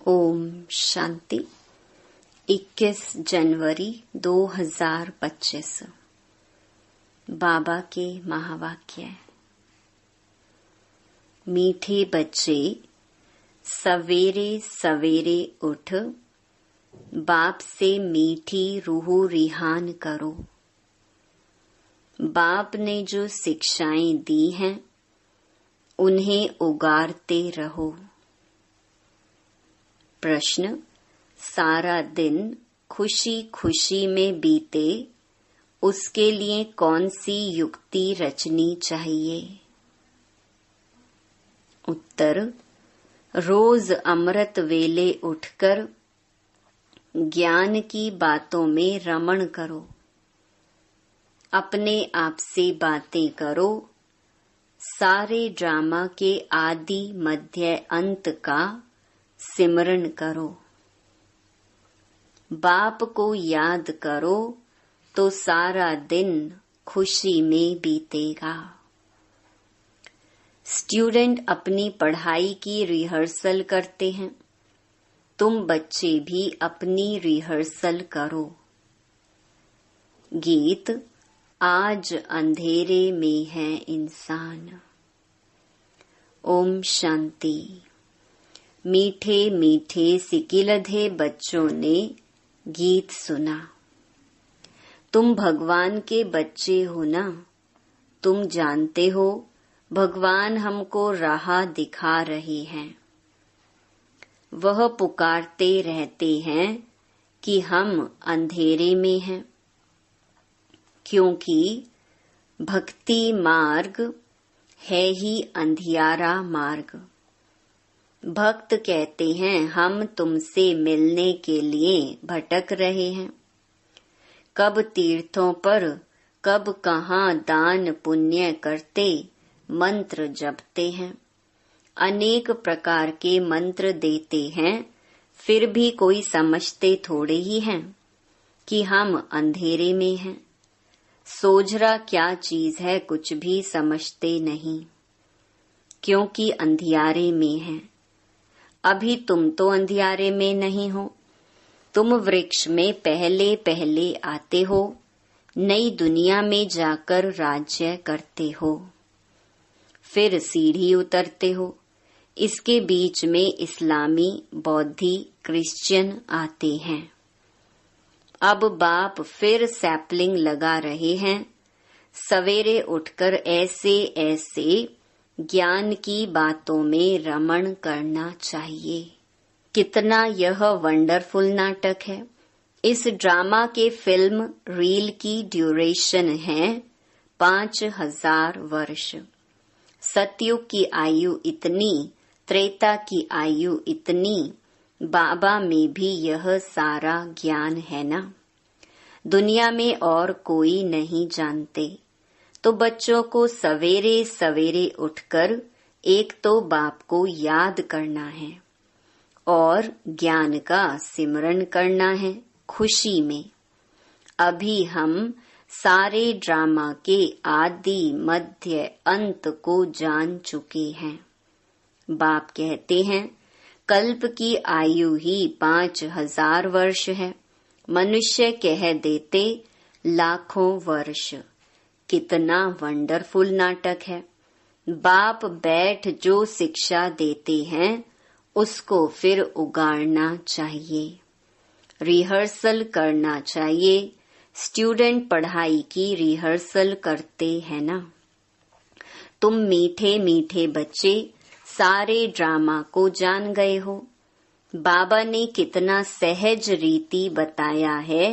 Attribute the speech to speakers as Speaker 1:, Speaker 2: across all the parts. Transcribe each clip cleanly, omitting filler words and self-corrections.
Speaker 1: ओम शांति। 21 जनवरी 2025। बाबा के महावाक्य। मीठे बच्चे, सवेरे सवेरे उठ बाप से मीठी रूह रिहान करो। बाप ने जो शिक्षाएं दी हैं उन्हें उगारते रहो। प्रश्न: सारा दिन खुशी खुशी में बीते, उसके लिए कौन सी युक्ति रचनी चाहिए? उत्तर: रोज अमृत वेले उठकर ज्ञान की बातों में रमण करो। अपने आप से बातें करो। सारे ड्रामा के आदि मध्य अंत का सिमरण करो। बाप को याद करो तो सारा दिन खुशी में बीतेगा। स्टूडेंट अपनी पढ़ाई की रिहर्सल करते हैं, तुम बच्चे भी अपनी रिहर्सल करो। गीत: आज अंधेरे में है इंसान। ओम शांति। मीठे मीठे सिकिलधे बच्चों ने गीत सुना। तुम भगवान के बच्चे हो ना? तुम जानते हो भगवान हमको राह दिखा रहे हैं। वह पुकारते रहते हैं कि हम अंधेरे में हैं, क्योंकि भक्ति मार्ग है ही अंधियारा मार्ग। भक्त कहते हैं हम तुमसे मिलने के लिए भटक रहे हैं। कब तीर्थों पर, कब कहाँ दान पुण्य करते मंत्र जपते हैं। अनेक प्रकार के मंत्र देते हैं, फिर भी कोई समझते थोड़े ही हैं कि हम अंधेरे में हैं। सोझरा क्या चीज है कुछ भी समझते नहीं, क्योंकि अंधियारे में हैं। अभी तुम तो अंधियारे में नहीं हो। तुम वृक्ष में पहले पहले आते हो, नई दुनिया में जाकर राज्य करते हो, फिर सीढ़ी उतरते हो। इसके बीच में इस्लामी, बौद्धि, क्रिश्चियन आते हैं। अब बाप फिर सैपलिंग लगा रहे हैं। सवेरे उठकर ऐसे ऐसे ज्ञान की बातों में रमण करना चाहिए। कितना यह वंडरफुल नाटक है। इस ड्रामा के फिल्म रील की ड्यूरेशन है 5000 वर्ष। सतयुग की आयु इतनी, त्रेता की आयु इतनी। बाबा में भी यह सारा ज्ञान है ना। दुनिया में और कोई नहीं जानते। तो बच्चों को सवेरे सवेरे उठकर एक तो बाप को याद करना है और ज्ञान का सिमरण करना है खुशी में। अभी हम सारे ड्रामा के आदि मध्य अंत को जान चुके हैं। बाप कहते हैं कल्प की आयु ही 5000 वर्ष है। मनुष्य कह देते लाखों वर्ष। कितना वंडरफुल नाटक है। बाप बैठ जो शिक्षा देते हैं उसको फिर उगाड़ना चाहिए, रिहर्सल करना चाहिए। स्टूडेंट पढ़ाई की रिहर्सल करते हैं ना। तुम मीठे मीठे बच्चे सारे ड्रामा को जान गए हो। बाबा ने कितना सहज रीति बताया है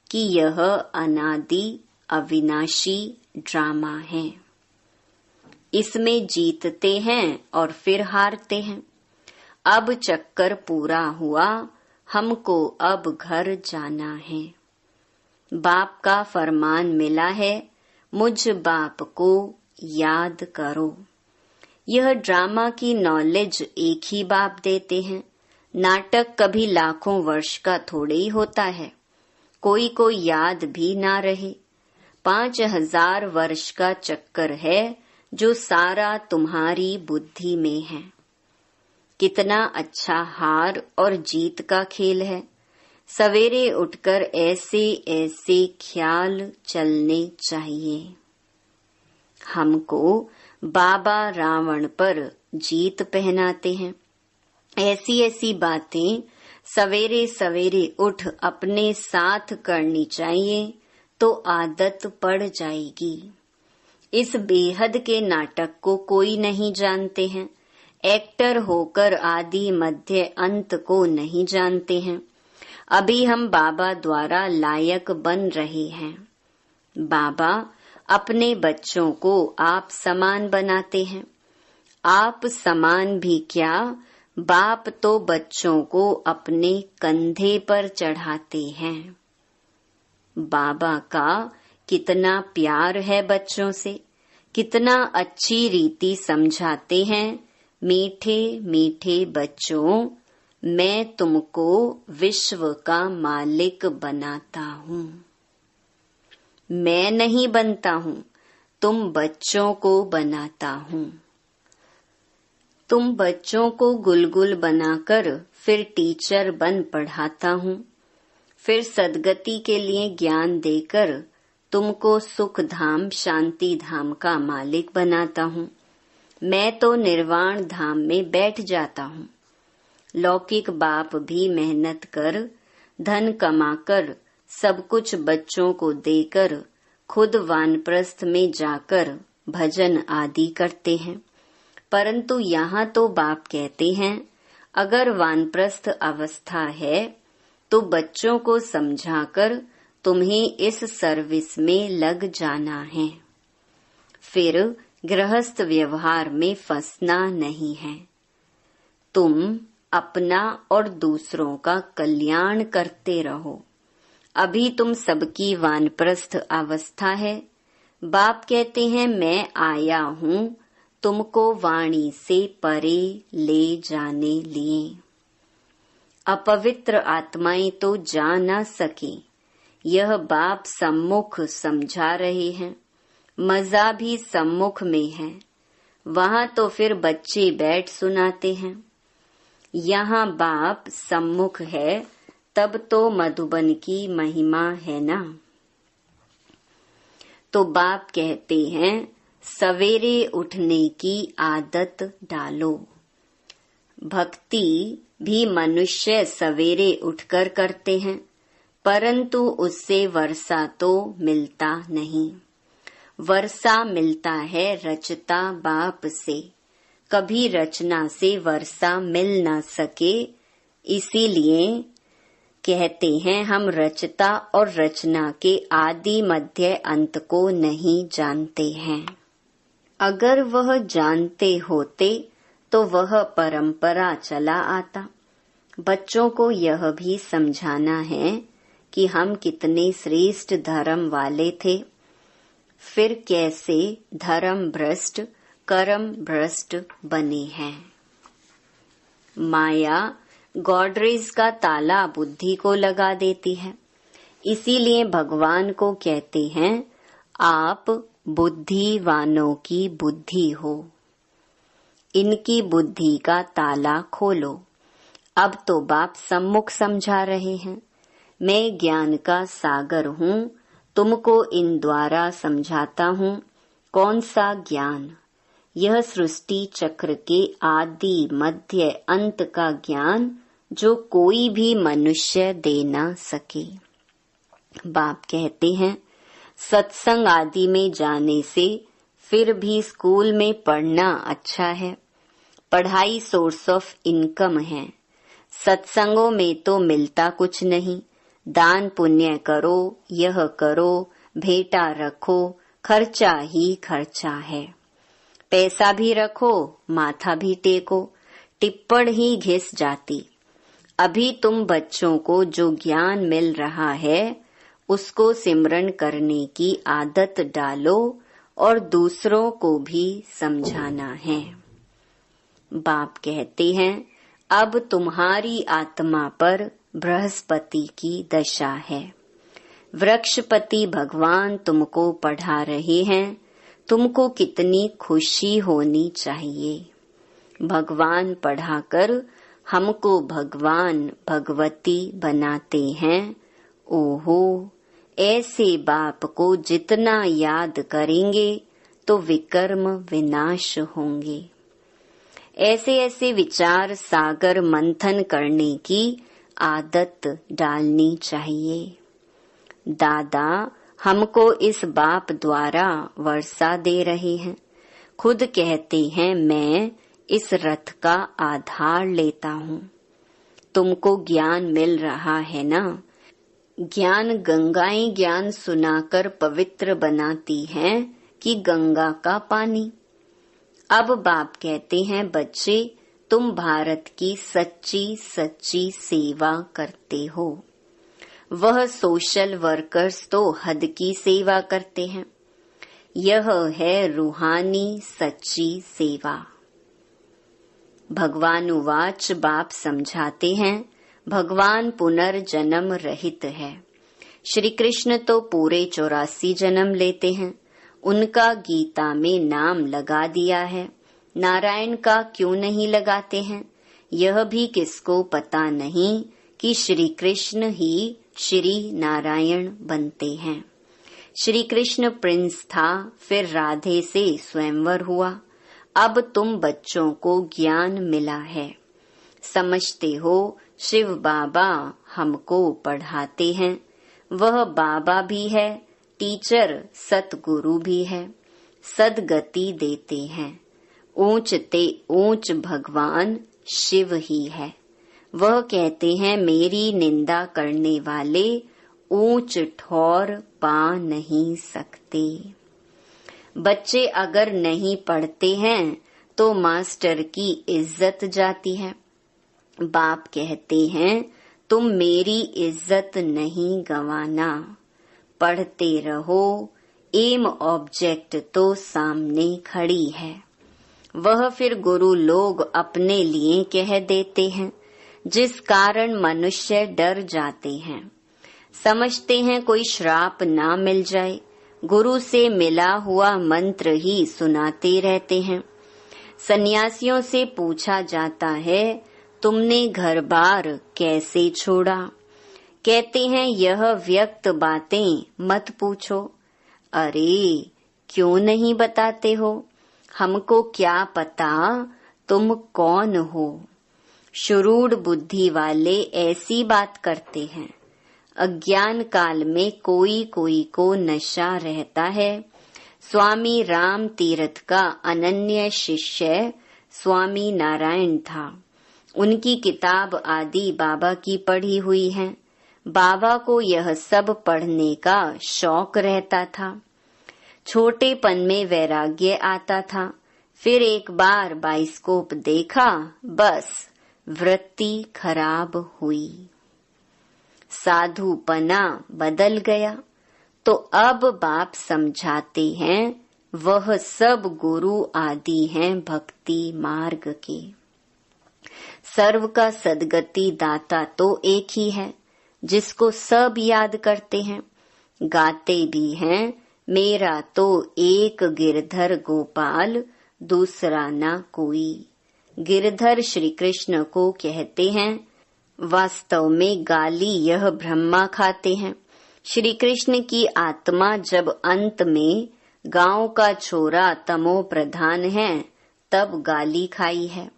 Speaker 1: कि यह अनादि अविनाशी ड्रामा है। इसमें जीतते हैं और फिर हारते हैं। अब चक्कर पूरा हुआ, हमको अब घर जाना है। बाप का फरमान मिला है, मुझ बाप को याद करो। यह ड्रामा की नॉलेज एक ही बाप देते हैं। नाटक कभी लाखों वर्ष का थोड़े ही होता है। कोई को याद भी ना रहे। 5000 वर्ष का चक्कर है जो सारा तुम्हारी बुद्धि में है। कितना अच्छा हार और जीत का खेल है। सवेरे उठकर ऐसे ऐसे ख्याल चलने चाहिए। हमको बाबा रावण पर जीत पहनाते हैं। ऐसी ऐसी बातें सवेरे सवेरे उठ अपने साथ करनी चाहिए तो आदत पड़ जाएगी। इस बेहद के नाटक को कोई नहीं जानते हैं। एक्टर होकर आदि मध्य अंत को नहीं जानते हैं। अभी हम बाबा द्वारा लायक बन रहे हैं। बाबा अपने बच्चों को आप समान बनाते हैं। आप समान भी क्या, बाप तो बच्चों को अपने कंधे पर चढ़ाते हैं। बाबा का कितना प्यार है बच्चों से, कितना अच्छी रीति समझाते हैं। मीठे मीठे बच्चों, मैं तुमको विश्व का मालिक बनाता हूँ। मैं नहीं बनता हूँ, तुम बच्चों को बनाता हूँ। तुम बच्चों को गुलगुल बनाकर फिर टीचर बन पढ़ाता हूँ। फिर सद्गति के लिए ज्ञान देकर तुमको सुख धाम शांति धाम का मालिक बनाता हूँ। मैं तो निर्वाण धाम में बैठ जाता हूँ। लौकिक बाप भी मेहनत कर धन कमाकर सब कुछ बच्चों को देकर खुद वानप्रस्थ में जाकर भजन आदि करते हैं। परंतु यहाँ तो बाप कहते हैं अगर वानप्रस्थ अवस्था है तो बच्चों को समझाकर तुम्हें इस सर्विस में लग जाना है। फिर गृहस्थ व्यवहार में फंसना नहीं है। तुम अपना और दूसरों का कल्याण करते रहो। अभी तुम सबकी वानप्रस्थ अवस्था है। बाप कहते हैं मैं आया हूँ तुमको वाणी से परे ले जाने लिए। अपवित्र आत्माएं तो जा न सके, यह बाप सम्मुख समझा रहे हैं। मजा भी सम्मुख में है, वहाँ तो फिर बच्चे बैठ सुनाते हैं। यहाँ बाप सम्मुख है तब तो मधुबन की महिमा है ना। तो बाप कहते हैं सवेरे उठने की आदत डालो। भक्ति भी मनुष्य सवेरे उठकर करते हैं, परंतु उससे वर्षा तो मिलता नहीं। वर्षा मिलता है रचता बाप से। कभी रचना से वर्षा मिल न सके, इसीलिए कहते हैं हम रचता और रचना के आदि मध्य अंत को नहीं जानते हैं। अगर वह जानते होते तो वह परंपरा चला आता। बच्चों को यह भी समझाना है कि हम कितने श्रेष्ठ धर्म वाले थे, फिर कैसे धर्म भ्रष्ट कर्म भ्रष्ट बने हैं। माया गॉडरेज का ताला बुद्धि को लगा देती है। इसीलिए भगवान को कहते हैं आप बुद्धिवानों की बुद्धि हो, इनकी बुद्धि का ताला खोलो। अब तो बाप सम्मुख समझा रहे हैं मैं ज्ञान का सागर हूँ, तुमको इन द्वारा समझाता हूँ। कौन सा ज्ञान? यह सृष्टि चक्र के आदि मध्य अंत का ज्ञान जो कोई भी मनुष्य दे ना सके। बाप कहते हैं सत्संग आदि में जाने से फिर भी स्कूल में पढ़ना अच्छा है। पढ़ाई सोर्स ऑफ इनकम है। सत्संगों में तो मिलता कुछ नहीं। दान पुण्य करो, यह करो, भेंटा रखो, खर्चा ही खर्चा है। पैसा भी रखो, माथा भी टेको, टिप्पण ही घिस जाती। अभी तुम बच्चों को जो ज्ञान मिल रहा है उसको सिमरन करने की आदत डालो और दूसरों को भी समझाना है। बाप कहते हैं अब तुम्हारी आत्मा पर बृहस्पति की दशा है। वृक्षपति भगवान तुमको पढ़ा रहे हैं। तुमको कितनी खुशी होनी चाहिए। भगवान पढ़ाकर हमको भगवान भगवती बनाते हैं। ओहो, ऐसे बाप को जितना याद करेंगे तो विकर्म विनाश होंगे। ऐसे ऐसे विचार सागर मंथन करने की आदत डालनी चाहिए। दादा हमको इस बाप द्वारा वर्षा दे रहे हैं। खुद कहते हैं मैं इस रथ का आधार लेता हूँ। तुमको ज्ञान मिल रहा है ना? ज्ञान गंगाएं ज्ञान सुनाकर पवित्र बनाती हैं कि गंगा का पानी। अब बाप कहते हैं बच्चे तुम भारत की सच्ची सच्ची सेवा करते हो। वह सोशल वर्कर्स तो हद की सेवा करते हैं। यह है रूहानी सच्ची सेवा। भगवान उवाच बाप समझाते हैं भगवान पुनर्जन्म रहित है। श्री कृष्ण तो पूरे 84 जन्म लेते हैं। उनका गीता में नाम लगा दिया है, नारायण का क्यों नहीं लगाते हैं? यह भी किसको पता नहीं कि श्री कृष्ण ही श्री नारायण बनते हैं। श्री कृष्ण प्रिंस था, फिर राधे से स्वयंवर हुआ। अब तुम बच्चों को ज्ञान मिला है। समझते हो शिव बाबा हमको पढ़ाते हैं। वह बाबा भी है, टीचर सतगुरु भी है, सदगति देते हैं। ऊंच ते ऊंच भगवान शिव ही है। वह कहते हैं मेरी निंदा करने वाले ऊंच ठौर पा नहीं सकते। बच्चे अगर नहीं पढ़ते हैं तो मास्टर की इज्जत जाती है। बाप कहते हैं तुम मेरी इज्जत नहीं गंवाना, पढ़ते रहो। एम ऑब्जेक्ट तो सामने खड़ी है। वह फिर गुरु लोग अपने लिए कह देते हैं, जिस कारण मनुष्य डर जाते हैं। समझते हैं कोई श्राप ना मिल जाए, गुरु से मिला हुआ मंत्र ही सुनाते रहते हैं। सन्यासियों से पूछा जाता है तुमने घर बार कैसे छोड़ा? कहते हैं यह व्यक्त बातें मत पूछो। अरे क्यों नहीं बताते हो? हमको क्या पता तुम कौन हो? शुरूढ़ बुद्धि वाले ऐसी बात करते हैं। अज्ञान काल में कोई कोई को नशा रहता है। स्वामी राम तीर्थ का अनन्य शिष्य स्वामी नारायण था। उनकी किताब आदि बाबा की पढ़ी हुई है। बाबा को यह सब पढ़ने का शौक रहता था। छोटेपन में वैराग्य आता था। फिर एक बार बाइस्कोप देखा, बस वृत्ति खराब हुई, साधुपना बदल गया। तो अब बाप समझाते हैं वह सब गुरु आदि हैं भक्ति मार्ग के। सर्व का सदगति दाता तो एक ही है, जिसको सब याद करते हैं। गाते भी हैं मेरा तो एक गिरधर गोपाल, दूसरा ना कोई। गिरधर श्री कृष्ण को कहते हैं। वास्तव में गाली यह ब्रह्मा खाते हैं। श्री कृष्ण की आत्मा जब अंत में गांव का छोरा तमो प्रधान है तब गाली खाई है।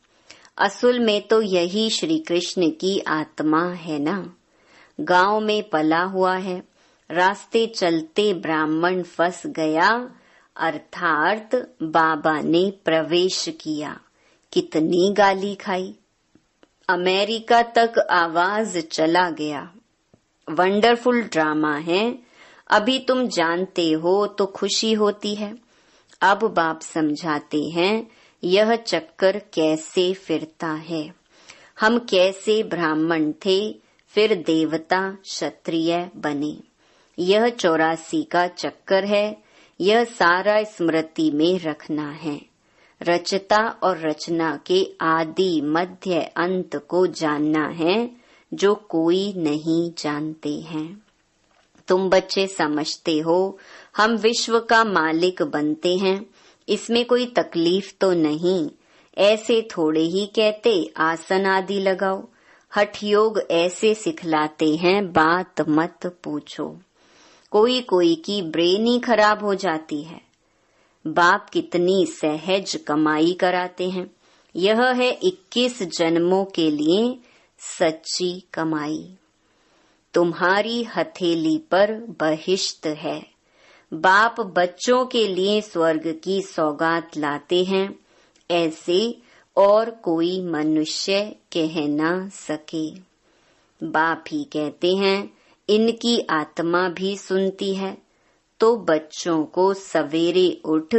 Speaker 1: असल में तो यही श्री कृष्ण की आत्मा है ना। गांव में पला हुआ है। रास्ते चलते ब्राह्मण फंस गया, अर्थात बाबा ने प्रवेश किया। कितनी गाली खाई। अमेरिका तक आवाज चला गया। वंडरफुल ड्रामा है। अभी तुम जानते हो तो खुशी होती है। अब बाप समझाते हैं यह चक्कर कैसे फिरता है। हम कैसे ब्राह्मण थे, फिर देवता क्षत्रिय बने। यह 84 का चक्कर है। यह सारा स्मृति में रखना है। रचता और रचना के आदि मध्य अंत को जानना है, जो कोई नहीं जानते हैं। तुम बच्चे समझते हो हम विश्व का मालिक बनते हैं। इसमें कोई तकलीफ तो नहीं। ऐसे थोड़े ही कहते आसन आदि लगाओ। हठ योग ऐसे सिखलाते हैं बात मत पूछो। कोई कोई की ब्रेन ही खराब हो जाती है। बाप कितनी सहज कमाई कराते हैं। यह है 21 जन्मों के लिए सच्ची कमाई। तुम्हारी हथेली पर बहिश्त है। बाप बच्चों के लिए स्वर्ग की सौगात लाते हैं। ऐसे और कोई मनुष्य कह ना सके। बाप ही कहते हैं इनकी आत्मा भी सुनती है। तो बच्चों को सवेरे उठ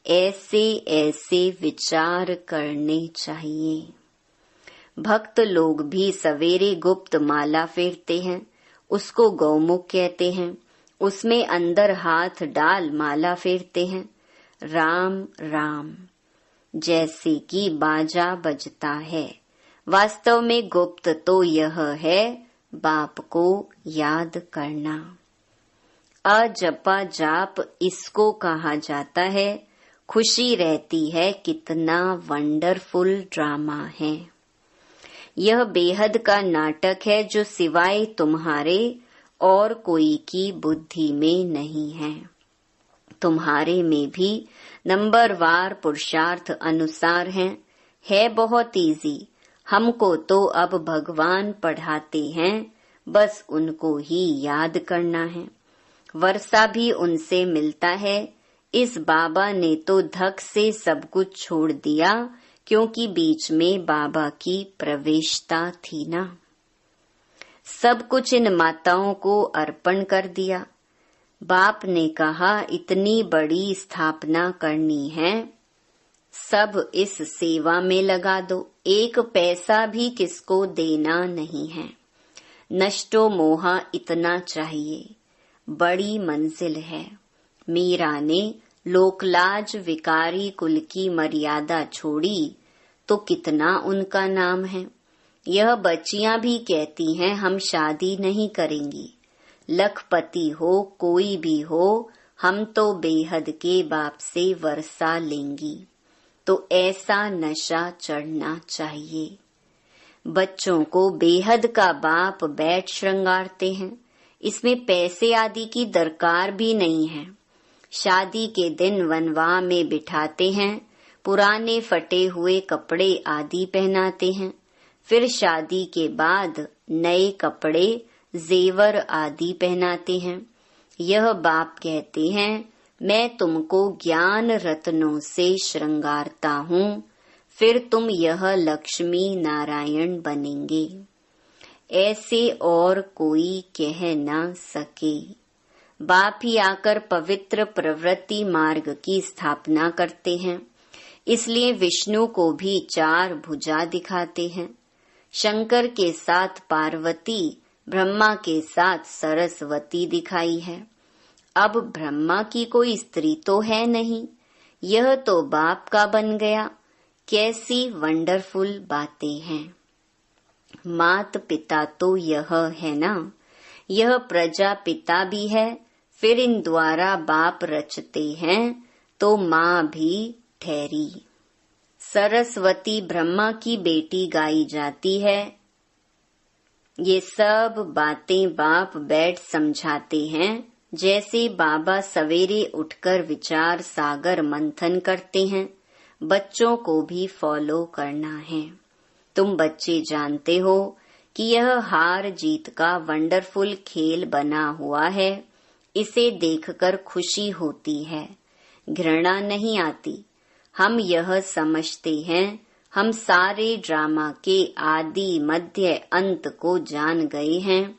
Speaker 1: ऐसे ऐसे विचार करने चाहिए। भक्त लोग भी सवेरे गुप्त माला फेरते हैं, उसको गौमुख कहते हैं। उसमें अंदर हाथ डाल माला फेरते हैं। राम राम जैसे कि बाजा बजता है। वास्तव में गुप्त तो यह है बाप को याद करना। अजपा जाप इसको कहा जाता है। खुशी रहती है कितना वंडरफुल ड्रामा है। यह बेहद का नाटक है जो सिवाय तुम्हारे और कोई की बुद्धि में नहीं है। तुम्हारे में भी नंबरवार पुरुषार्थ अनुसार है बहुत इजी। हमको तो अब भगवान पढ़ाते हैं, बस उनको ही याद करना है। वर्षा भी उनसे मिलता है। इस बाबा ने तो धक से सब कुछ छोड़ दिया, क्योंकि बीच में बाबा की प्रवेशता थी ना। सब कुछ इन माताओं को अर्पण कर दिया। बाप ने कहा इतनी बड़ी स्थापना करनी है, सब इस सेवा में लगा दो। एक पैसा भी किसको देना नहीं है। नष्टो मोहा इतना चाहिए, बड़ी मंजिल है। मीरा ने लोकलाज विकारी कुल की मर्यादा छोड़ी तो कितना उनका नाम है। यह बच्चियां भी कहती हैं हम शादी नहीं करेंगी। लखपति हो कोई भी हो, हम तो बेहद के बाप से वर्षा लेंगी। तो ऐसा नशा चढ़ना चाहिए। बच्चों को बेहद का बाप बैठ श्रृंगारते हैं। इसमें पैसे आदि की दरकार भी नहीं है। शादी के दिन वनवा में बिठाते हैं, पुराने फटे हुए कपड़े आदि पहनाते हैं। फिर शादी के बाद नए कपड़े जेवर आदि पहनाते हैं। यह बाप कहते हैं मैं तुमको ज्ञान रत्नों से श्रृंगारता हूँ, फिर तुम यह लक्ष्मी नारायण बनेंगे। ऐसे और कोई कह ना सके। बाप ही आकर पवित्र प्रवृत्ति मार्ग की स्थापना करते हैं। इसलिए विष्णु को भी 4 भुजा दिखाते हैं। शंकर के साथ पार्वती, ब्रह्मा के साथ सरस्वती दिखाई है। अब ब्रह्मा की कोई स्त्री तो है नहीं, यह तो बाप का बन गया। कैसी वंडरफुल बातें हैं। मात पिता तो यह है ना, यह प्रजा पिता भी है। फिर इन द्वारा बाप रचते हैं तो माँ भी ठहरी। सरस्वती ब्रह्मा की बेटी गाई जाती है। ये सब बातें बाप बैठ समझाते हैं। जैसे बाबा सवेरे उठकर विचार सागर मंथन करते हैं, बच्चों को भी फॉलो करना है। तुम बच्चे जानते हो कि यह हार जीत का वंडरफुल खेल बना हुआ है। इसे देखकर खुशी होती है, घृणा नहीं आती। हम यह समझते हैं हम सारे ड्रामा के आदि मध्य अंत को जान गए हैं,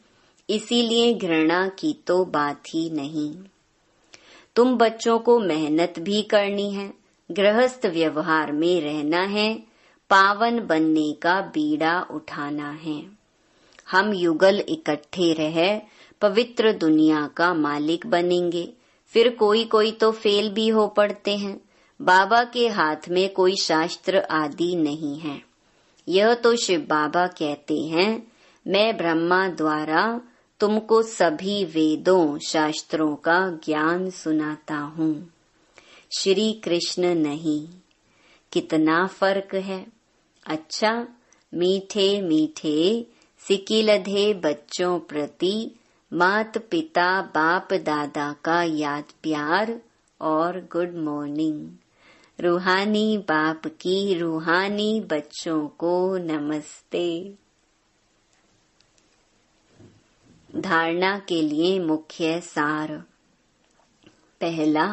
Speaker 1: इसीलिए घृणा की तो बात ही नहीं। तुम बच्चों को मेहनत भी करनी है, गृहस्थ व्यवहार में रहना है, पावन बनने का बीड़ा उठाना है। हम युगल इकट्ठे रह पवित्र दुनिया का मालिक बनेंगे। फिर कोई कोई तो फेल भी हो पड़ते हैं। बाबा के हाथ में कोई शास्त्र आदि नहीं है। यह तो शिव बाबा कहते हैं मैं ब्रह्मा द्वारा तुमको सभी वेदों शास्त्रों का ज्ञान सुनाता हूँ। श्री कृष्ण नहीं। कितना फर्क है। अच्छा, मीठे मीठे सिकिलधे बच्चों प्रति मात पिता बाप दादा का याद प्यार और गुड मॉर्निंग। रूहानी बाप की रूहानी बच्चों को नमस्ते। धारणा के लिए मुख्य सार। पहला,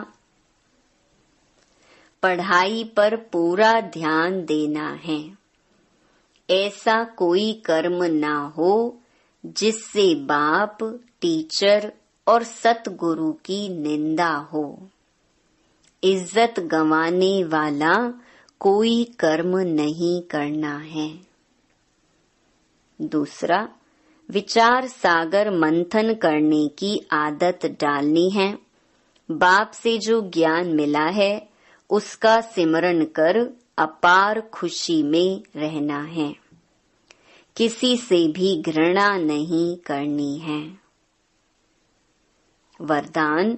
Speaker 1: पढ़ाई पर पूरा ध्यान देना है। ऐसा कोई कर्म ना हो जिससे बाप, टीचर और सतगुरु की निंदा हो। इज्जत गंवाने वाला कोई कर्म नहीं करना है। दूसरा, विचार सागर मंथन करने की आदत डालनी है। बाप से जो ज्ञान मिला है उसका सिमरन कर अपार खुशी में रहना है। किसी से भी घृणा नहीं करनी है। वरदान,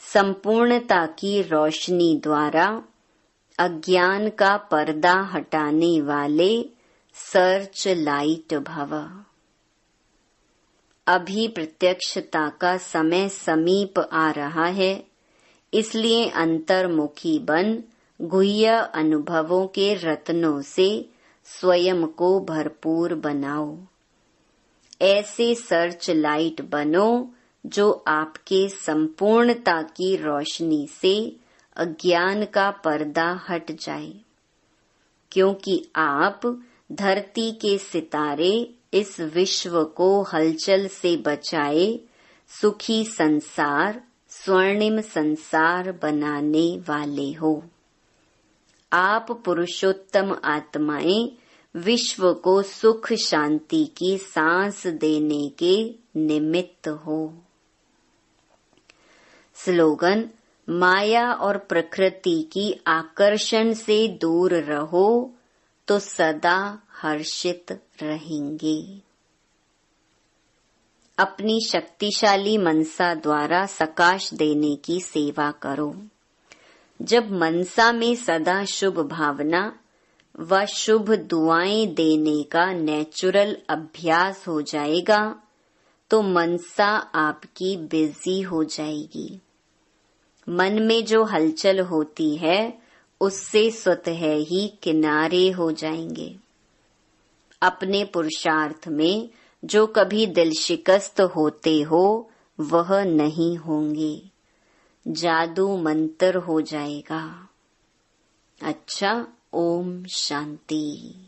Speaker 1: संपूर्णता की रोशनी द्वारा अज्ञान का पर्दा हटाने वाले सर्च लाइट भव। अभी प्रत्यक्षता का समय समीप आ रहा है, इसलिए अंतर्मुखी बन गुह्य अनुभवों के रत्नों से स्वयं को भरपूर बनाओ। ऐसे सर्च लाइट बनो जो आपके संपूर्णता की रोशनी से अज्ञान का पर्दा हट जाए, क्योंकि आप धरती के सितारे इस विश्व को हलचल से बचाए सुखी संसार, स्वर्णिम संसार बनाने वाले हो। आप पुरुषोत्तम आत्माएं विश्व को सुख शांति की सांस देने के निमित्त हो। स्लोगन, माया और प्रकृति की आकर्षण से दूर रहो तो सदा हर्षित रहेंगे। अपनी शक्तिशाली मनसा द्वारा सकाश देने की सेवा करो। जब मनसा में सदा शुभ भावना व शुभ दुआएं देने का नेचुरल अभ्यास हो जाएगा तो मनसा आपकी बिजी हो जाएगी। मन में जो हलचल होती है उससे स्वतः ही किनारे हो जाएंगे। अपने पुरुषार्थ में जो कभी दिल शिकस्त होते हो वह नहीं होंगे। जादू मंत्र हो जाएगा। अच्छा, ओम शांति।